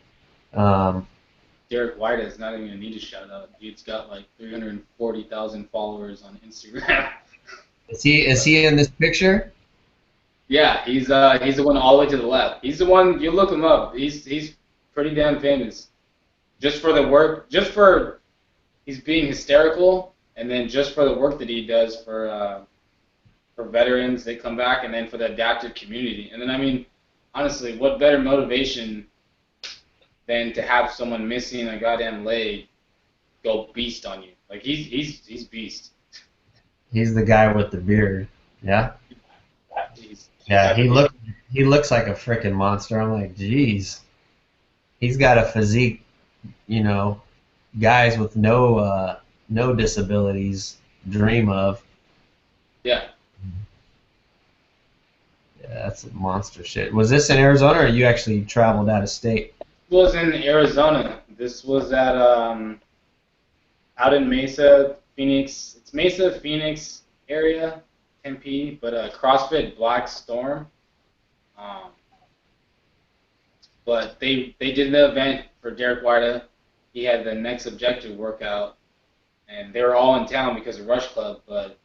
Speaker 3: Derek White is not even gonna need a shout out. Dude's got like 340,000 followers on Instagram.
Speaker 1: Is he in this picture?
Speaker 3: Yeah, he's the one all the way to the left. He's the one, you look him up. He's pretty damn famous. Just for the work, he's being hysterical, and then just for the work that he does for veterans that come back, and then for the adaptive community. And then, I mean, honestly, what better motivation than to have someone missing a goddamn leg go beast on you? Like, he's beast.
Speaker 1: He's the guy with the beard. Yeah.
Speaker 3: He's
Speaker 1: Yeah, he looks like a freaking monster. I'm like, geez. He's got a physique, guys with no disabilities dream of.
Speaker 3: Yeah.
Speaker 1: Yeah, that's a monster shit. Was this in Arizona, or you actually traveled out of state?
Speaker 3: This was in Arizona. This was at out in Mesa, Phoenix. It's Mesa, Phoenix area, Tempe, but CrossFit Black Storm. But they did the event for Derek White. He had the next objective workout, and they were all in town because of Rush Club, but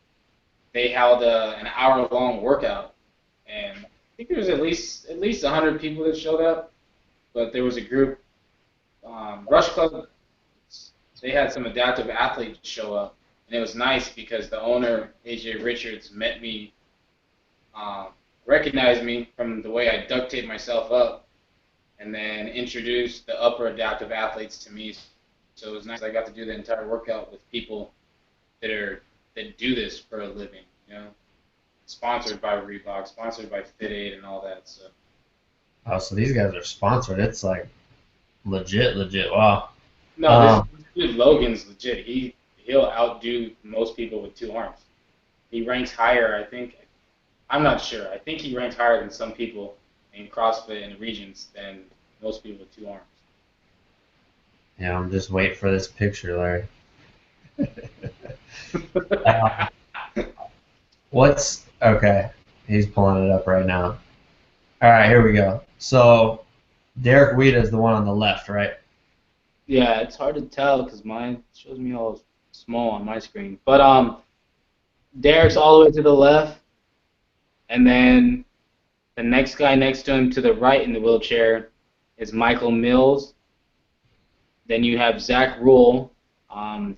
Speaker 3: they held an hour-long workout. And I think there was at least 100 people that showed up, but there was a group. Rush Club, they had some adaptive athletes show up, and it was nice because the owner, AJ Richards, met me, recognized me from the way I duct taped myself up, and then introduced the upper adaptive athletes to me. So it was nice. I got to do the entire workout with people that do this for a living, Sponsored by Reebok, sponsored by Fit Aid, and all that. So.
Speaker 1: Oh, so these guys are sponsored. It's like legit. Wow.
Speaker 3: No, this dude Logan's legit. He'll outdo most people with 2 arms. he ranks higher. I think I'm not sure. I think he ranks higher than some people in CrossFit in the regions than most people with 2 arms.
Speaker 1: Yeah, I'm just waiting for this picture, Larry. Uh, what's okay? He's pulling it up right now. All right, here we go. So Derek Weida is the one on the left, right?
Speaker 3: Yeah, it's hard to tell because mine shows me all small on my screen. But Derek's all the way to the left, and then the next guy next to him to the right in the wheelchair is Michael Mills. Then you have Zach Rule.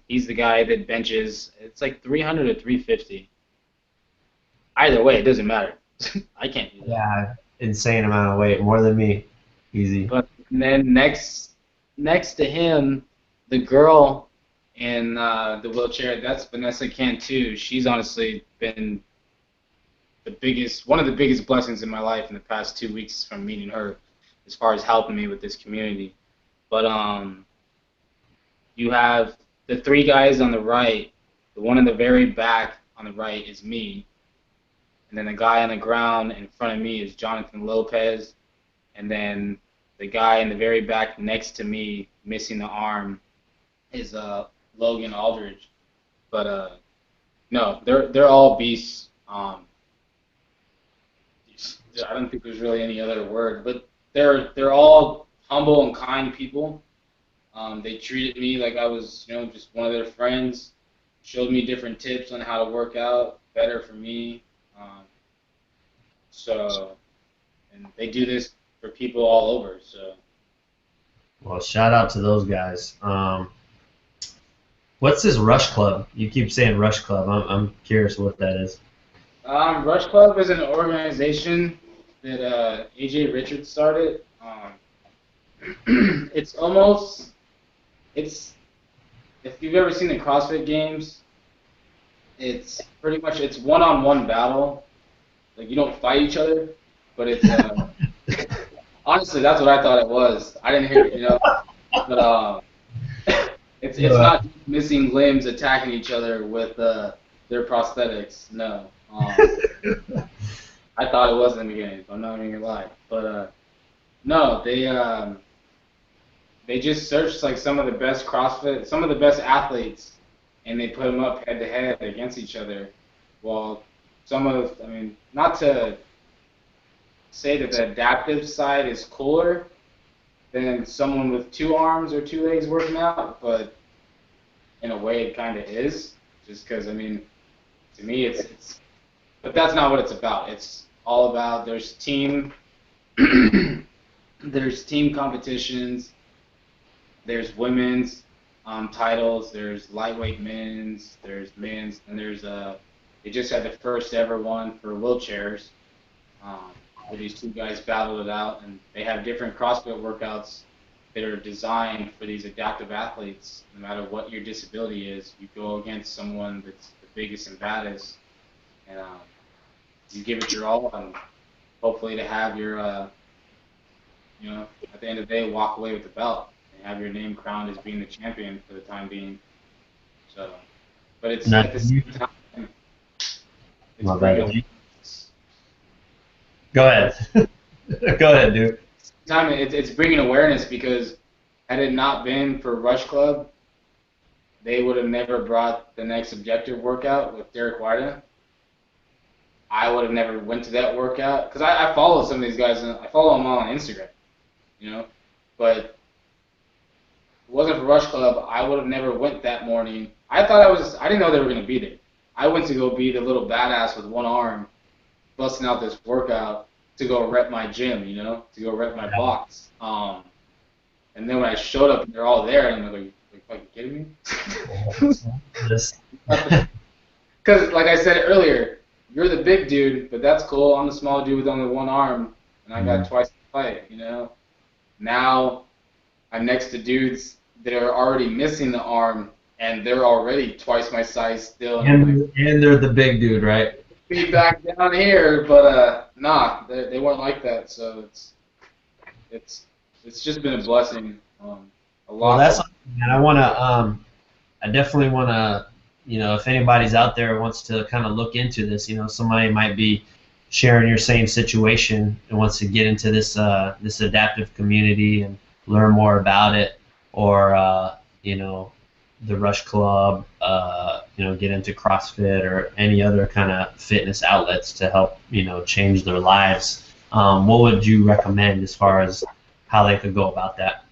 Speaker 3: He's the guy that benches. It's like 300 or 350. Either way, it doesn't matter. I can't do that.
Speaker 1: Yeah, insane amount of weight, more than me. Easy.
Speaker 3: But then next to him, the girl in the wheelchair, that's Vanessa Cantu. She's honestly been one of the biggest blessings in my life in the past 2 weeks from meeting her, as far as helping me with this community. But you have the 3 guys on the right. The one in the very back on the right is me, and then the guy on the ground in front of me is Jonathan Lopez, and then the guy in the very back next to me, missing the arm, is Logan Aldridge. But no, they're all beasts. I don't think there's really any other word, but they're all humble and kind people. They treated me like I was, just one of their friends. Showed me different tips on how to work out better for me. And they do this for people all over. So.
Speaker 1: Well, shout out to those guys. What's this Rush Club? You keep saying Rush Club. I'm curious what that is.
Speaker 3: Rush Club is an organization that AJ Richards started. It's if you've ever seen the CrossFit Games, it's pretty much it's one-on-one battle. Like you don't fight each other, but it's honestly that's what I thought it was. I didn't hear but it's not missing limbs attacking each other with their prosthetics. No. I thought it was in the beginning, so I'm not even gonna lie. But no, they just searched like some of the best athletes, and they put them up head to head against each other. Well, not to say that the adaptive side is cooler than someone with 2 arms or 2 legs working out, but in a way it kind of is, just because to me it's but that's not what it's about. It's all about there's team competitions, there's women's titles, there's lightweight men's, there's men's, and they just had the first ever one for wheelchairs, where these 2 guys battled it out, and they have different CrossFit workouts that are designed for these adaptive athletes. No matter what your disability is, you go against someone that's the biggest and baddest, and you give it your all, and hopefully to have your, at the end of the day, walk away with the belt and have your name crowned as being the champion for the time being. So, but it's at the same time,
Speaker 1: Go ahead. Go ahead, dude.
Speaker 3: It's bringing awareness, because had it not been for Rush Club, they would have never brought the next objective workout with Derek Weida. I would have never went to that workout, because I follow some of these guys, and I follow them all on Instagram, but if it wasn't for Rush Club, I would have never went that morning. I didn't know they were going to be there. I went to go be the little badass with 1 arm, busting out this workout to go rep my gym, to go rep my box. And then when I showed up and they're all there, and I'm like, fucking kidding me? Because, like I said earlier, you're the big dude, but that's cool. I'm the small dude with only 1 arm, and I got twice the fight, Now I'm next to dudes that are already missing the arm, and they're already twice my size still.
Speaker 1: And they're the big dude, right?
Speaker 3: Be back down here, but nah, they weren't like that. So it's just been a blessing. A lot.
Speaker 1: Well, that's and I definitely wanna if anybody's out there who wants to kind of look into this, somebody might be sharing your same situation and wants to get into this adaptive community and learn more about it, or the Rush Club, get into CrossFit or any other kind of fitness outlets to help change their lives. What would you recommend as far as how they could go about that?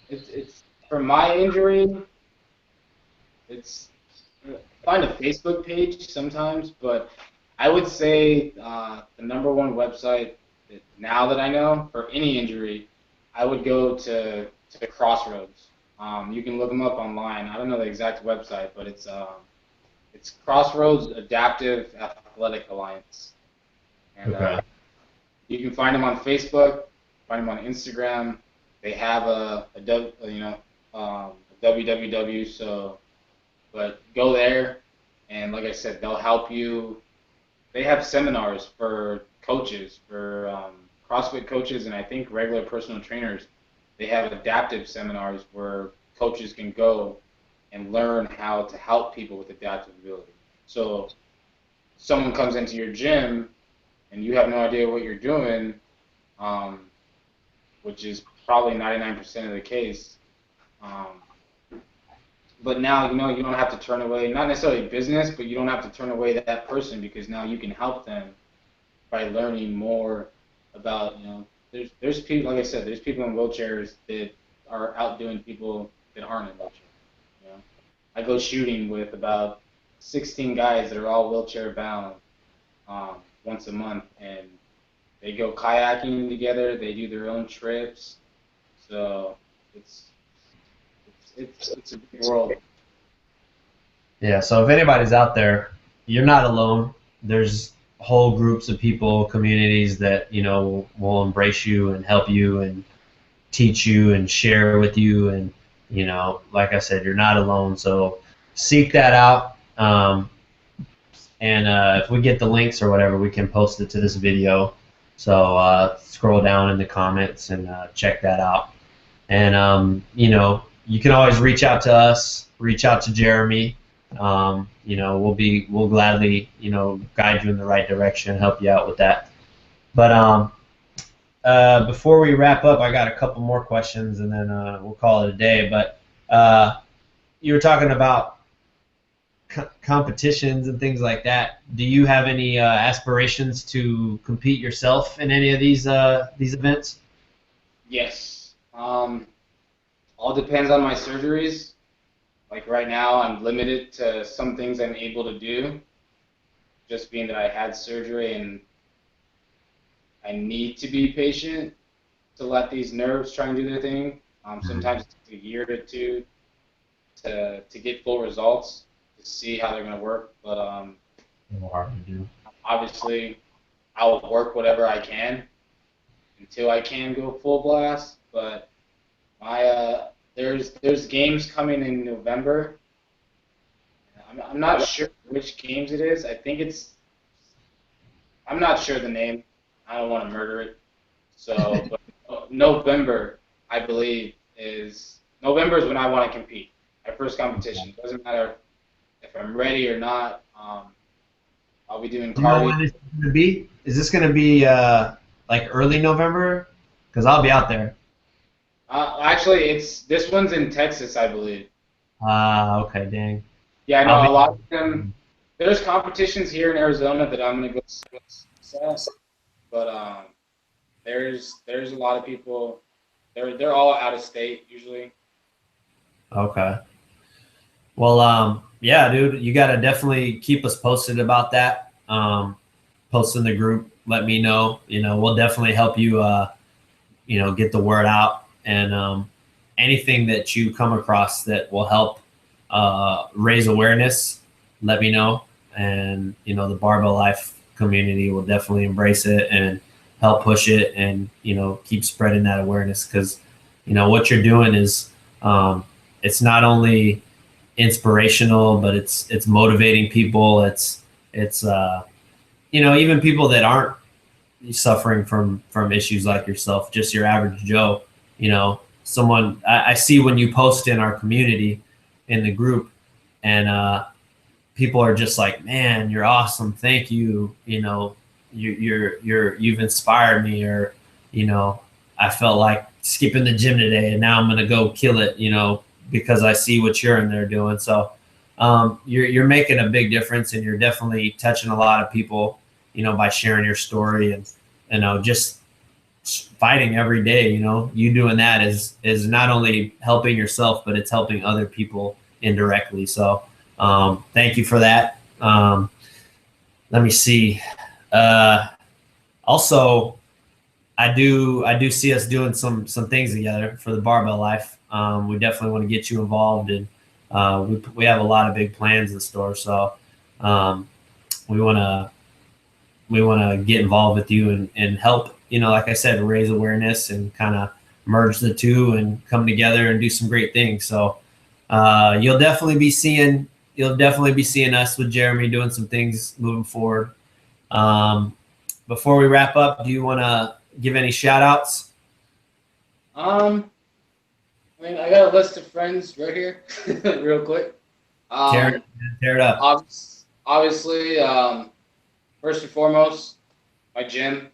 Speaker 3: It's for my injury. It's find a Facebook page sometimes, but I would say the #1 website now that I know for any injury, I would go to Crossroads. You can look them up online. I don't know the exact website, but it's Crossroads Adaptive Athletic Alliance. And
Speaker 1: Okay.
Speaker 3: you can find them on Facebook, find them on Instagram. They have a www. So, but go there, and like I said, they'll help you. They have seminars for coaches, for CrossFit coaches, and I think regular personal trainers. They have adaptive seminars where coaches can go and learn how to help people with adaptive ability. So someone comes into your gym and you have no idea what you're doing, which is probably 99% of the case. But now you don't have to turn away, not necessarily business, but you don't have to turn away that person, because now you can help them by learning more about, there's people, like I said, there's people in wheelchairs that are outdoing people that aren't in wheelchairs. I go shooting with about 16 guys that are all wheelchair bound once a month, and they go kayaking together. They do their own trips, so it's a big world.
Speaker 1: Yeah, so if anybody's out there, you're not alone. There's whole groups of people, communities that will embrace you and help you and teach you and share with you, and like I said, you're not alone. So seek that out, and if we get the links or whatever, we can post it to this video. So scroll down in the comments and check that out. And you can always reach out to us, reach out to Jeremy. We'll gladly guide you in the right direction, help you out with that. But before we wrap up, I got a couple more questions, and then we'll call it a day. But you were talking about competitions and things like that. Do you have any aspirations to compete yourself in any of these events?
Speaker 3: Yes. All depends on my surgeries. Like right now, I'm limited to some things I'm able to do, just being that I had surgery and I need to be patient to let these nerves try and do their thing. Sometimes it takes a year or two to get full results, to see how they're going to work. But
Speaker 1: hard to do.
Speaker 3: Obviously, I'll work whatever I can until I can go full blast. But there's games coming in November. I'm not sure which games it is. I think I'm not sure the name. I don't want to murder it. So, but November, I believe, November is when I want to compete. My first competition. It doesn't matter if I'm ready or not. I'll be doing cardio.
Speaker 1: Do you know when this is going to be? Is this going to be like early November? Because I'll be out there.
Speaker 3: Actually, this one's in Texas, I believe.
Speaker 1: Okay, dang.
Speaker 3: Yeah, I know a lot of them. There's competitions here in Arizona that I'm gonna go see, but there's a lot of people. They're all out of state usually.
Speaker 1: Okay. Well, yeah, dude, you gotta definitely keep us posted about that. Post in the group, let me know. We'll definitely help you. Get the word out. And anything that you come across that will help raise awareness, let me know. And, the Barbell Life community will definitely embrace it and help push it and, keep spreading that awareness. Because, what you're doing is it's not only inspirational, but it's motivating people. It's even people that aren't suffering from issues like yourself, just your average Joe. someone I see when you post in our community in the group, and people are just like, man, you're awesome, thank you, you've inspired me, or I felt like skipping the gym today and now I'm gonna go kill it, because I see what you're in there doing. So you're making a big difference, and you're definitely touching a lot of people, by sharing your story, and just fighting every day. You doing that is not only helping yourself, but it's helping other people indirectly. So thank you for that. Let me see. Also, I do see us doing some things together for the Barbell Life. We definitely want to get you involved, and we have a lot of big plans in store. So we want to get involved with you and help. Like I said, raise awareness and kind of merge the two and come together and do some great things. So you'll definitely be seeing us with Jeremy doing some things moving forward. Before we wrap up, do you want to give any shout outs?
Speaker 3: I got a list of friends right here, real quick.
Speaker 1: Tear it up.
Speaker 3: Obviously, first and foremost, my gym,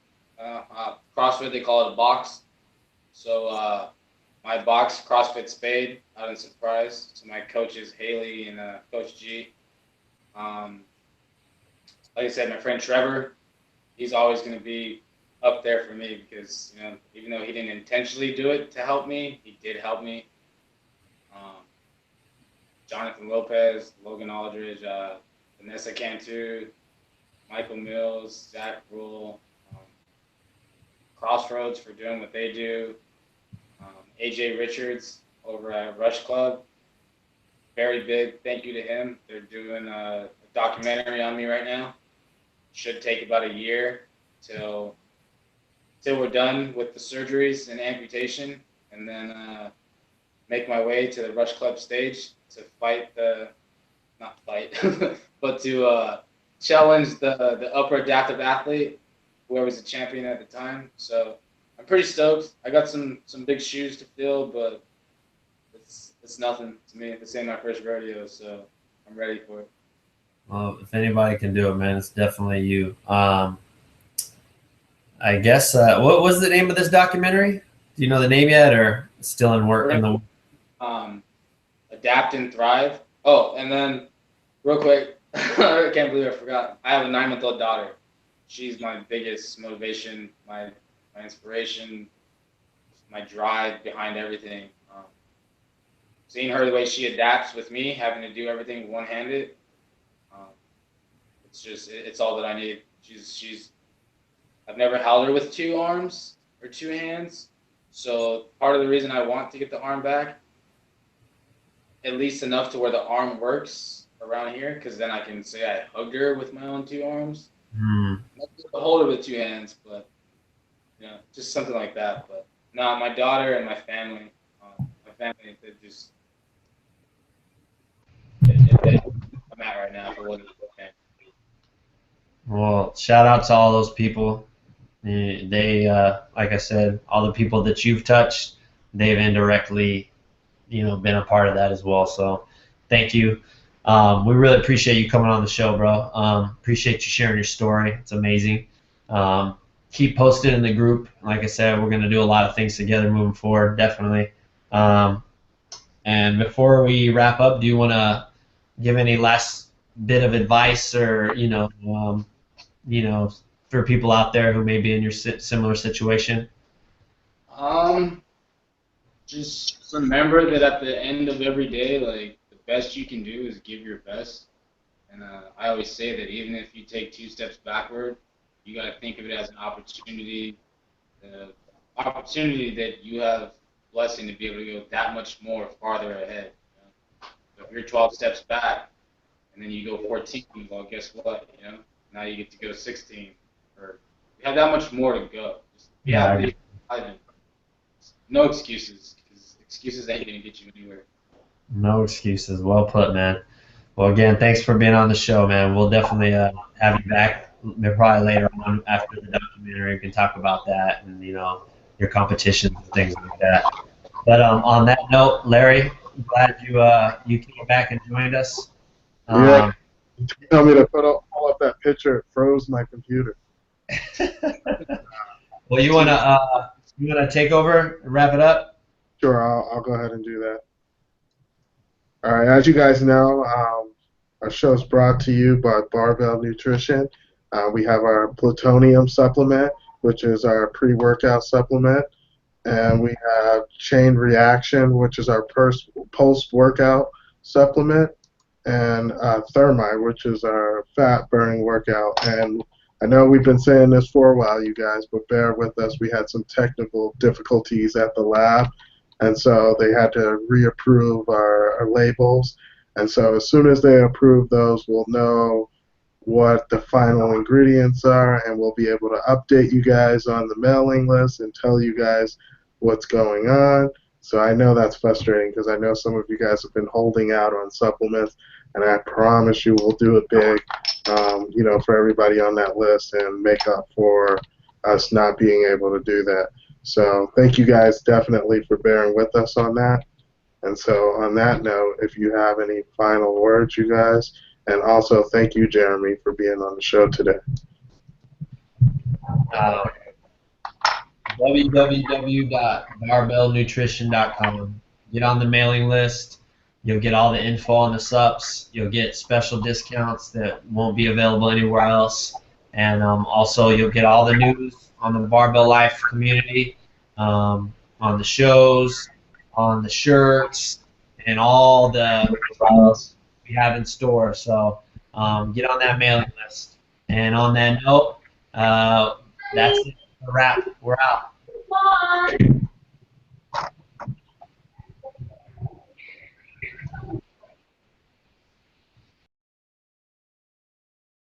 Speaker 3: CrossFit, they call it a box. So my box, CrossFit Spade, out in Surprise. So my coaches, Haley and Coach G. Like I said, my friend Trevor, he's always going to be up there for me because, even though he didn't intentionally do it to help me, he did help me. Jonathan Lopez, Logan Aldridge, Vanessa Cantu, Michael Mills, Zach Rule, Crossroads for doing what they do, AJ Richards over at Rush Club. Very big thank you to him. They're doing a documentary on me right now. Should take about a year till we're done with the surgeries and amputation, and then make my way to the Rush Club stage to but to challenge the upper adaptive athlete, whoever was the champion at the time. So I'm pretty stoked. I got some big shoes to fill, but it's nothing to me. This ain't my first rodeo, so I'm ready for it.
Speaker 1: Well, if anybody can do it, man, it's definitely you. I guess what was the name of this documentary? Do you know the name yet, or still in work?
Speaker 3: Adapt and Thrive. Oh, and then real quick, I can't believe I forgot. I have a 9-month-old daughter. She's my biggest motivation, my inspiration, my drive behind everything. Seeing her the way she adapts with me, having to do everything one-handed, it's all that I need. I've never held her with 2 arms or 2 hands, so part of the reason I want to get the arm back, at least enough to where the arm works around here, because then I can say I hugged her with my own 2 arms. I hold her with 2 hands, but just something like that. But no, my daughter and my family, they're just I'm at right now for what it's okay.
Speaker 1: Well, shout out to all those people. They like I said, all the people that you've touched, they've indirectly, been a part of that as well. So thank you. We really appreciate you coming on the show, bro. Appreciate you sharing your story. It's amazing. Keep posted in the group. Like I said, we're going to do a lot of things together moving forward, definitely. And before we wrap up, do you want to give any last bit of advice, or for people out there who may be in your similar situation?
Speaker 3: Just remember that at the end of every day, like, the best you can do is give your best. And I always say that even if you take 2 steps backward, you got to think of it as an opportunity, the opportunity that you have blessing to be able to go that much more farther ahead. So if you're 12 steps back and then you go 14, well, guess what? Now you get to go 16. Or you have that much more to go. No excuses, because excuses ain't going to get you anywhere.
Speaker 1: No excuses. Well put, man. Well, again, thanks for being on the show, man. We'll definitely have you back probably later on after the documentary. We can talk about that and, your competitions and things like that. But on that note, Larry, glad you came back and joined us.
Speaker 2: Yeah. You tell me to pull up that picture. It froze my computer.
Speaker 1: Well, you wanna take over and wrap it up?
Speaker 2: Sure, I'll go ahead and do that. All right, as you guys know, our show is brought to you by Barbell Nutrition. We have our plutonium supplement, which is our pre-workout supplement, and we have Chain Reaction, which is our post-workout supplement, and Thermite, which is our fat-burning workout. And I know we've been saying this for a while, you guys, but bear with us. We had some technical difficulties at the lab, and so they had to reapprove our labels. And so as soon as they approve those, we'll know what the final ingredients are, and we'll be able to update you guys on the mailing list and tell you guys what's going on. So I know that's frustrating because I know some of you guys have been holding out on supplements, and I promise you we'll do it big, for everybody on that list and make up for us not being able to do that. So thank you guys definitely for bearing with us on that. And so on that note, if you have any final words, you guys, and also thank you, Jeremy, for being on the show today.
Speaker 1: www.barbellnutrition.com. Get on the mailing list. You'll get all the info on the subs. You'll get special discounts that won't be available anywhere else. And also, you'll get all the news on the Barbell Life community, on the shows, on the shirts, and all the products we have in store. So get on that mailing list. And on that note, that's it. A wrap. We're out.